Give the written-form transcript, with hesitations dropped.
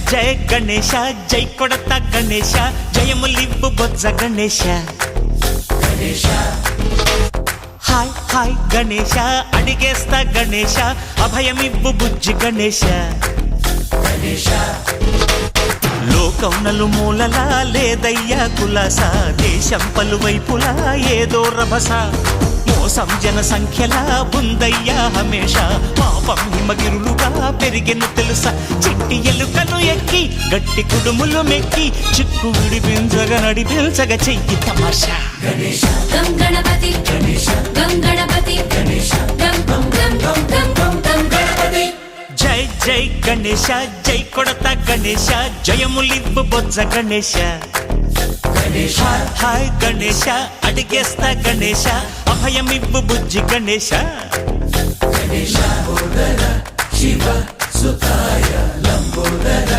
జయ గణేశ జై కొడత గణేశ జయములివ్వు బొజ్జ Ganesha hi hi Ganesha అడిగేస్తా Ganesha అభయమివ్వు బుజ్జి గణేశ లోకం నలుమూలలా లేదయ్యా కులాస దేశం పలువైపులా ఏదో రభస మోసం జన సంఖ్యలా ఉందయ్యా హమేష పాపం హిమగిరులుగా పెరిగెను తెలుసా చిట్టి ఎలుకను ఎక్కి గట్టి కుడుములు మెక్కి చిక్కు విడిపించగా నడిపించగా చెయ్యి తమాషా గం గణపతి గం గణపతి గం గం గం గం గం గం గణపతి జై జై గణేశ జై కొడత గణేశ జయములివ్వు బొజ్జ గణేశ హాయ్ గణేశ అడిగేస్తా గణేశ అభయమివ్వు బుజ్జి గణేశ శివ సుతాయ లంబోదర